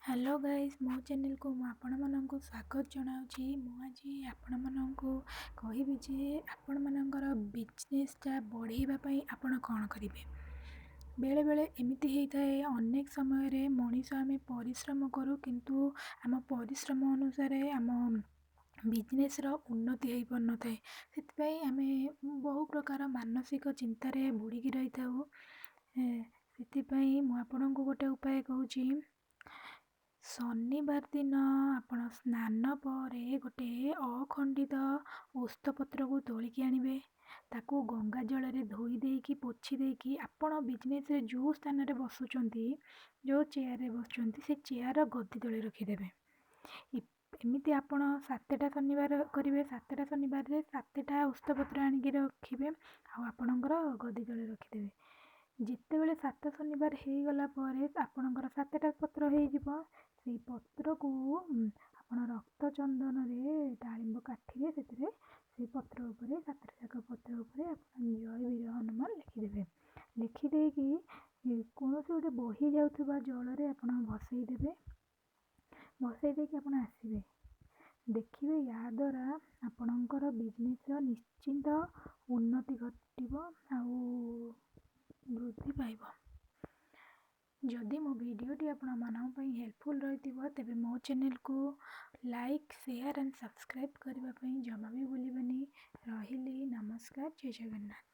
Hello guys मो channel को आपको स्वागत जनाऊँगी। आज आपको कहबी जे आपण मानकर बिजनेसटा बढ़ाइबापी आपण कौन करेंगे। बेले बेले एमती होता है अनेक समय मनीष आम परिश्रम करूँ किंतु आम परिश्रम अनुसार आम बिजनेस उन्नति हो पार न थाए। से आम बहु प्रकार मानसिक चिंतार बुड़िकी रही था। से मुझे गोटे उपाय कहूँ। शनिवार दिन आपण स्नान पर गोटे अखंडित ओस्तपत्र को तोलिकी आणवे। ताकू गंगा जल धोई देकी पोछि देकी आपण बिजनेस रे जो स्थान रे बसुचंती जो चेयर रे बसुचंती से चेयर गद्दी तले रखिदेवे। एमती आपण 7टा शनिवार करेंगे। 7टा शनिवार रे 7टा ओस्तपत्र आनिकी रखिबे आ आपणकर गद्दी तले रखिदेवे। जितेबले 7 शनिवार हो गला आपणकर 7टा पत्र हो से पत्र को आप रक्त चंदन डालिंब काठी से पत्र उपरे 7टा जाक पत्र उपरे जय वीर हनुमान लिखिदेवे। लिखिदे कि कौन से गोटे बही जाऊा जल आप भसईदेवे। भसई देकी आप आसवे देखिए या द्वारा आपणकर बिजनेस निश्चिंत उन्नति घटव आ वृद्धि पाइब। जदि मो भिडियोटी आपई हेल्पफुल रही तेबे मो चैनल को लाइक शेयर एंड सब्सक्राइब करने जमा भी भूलि। रही नमस्कार। जय जगन्नाथ।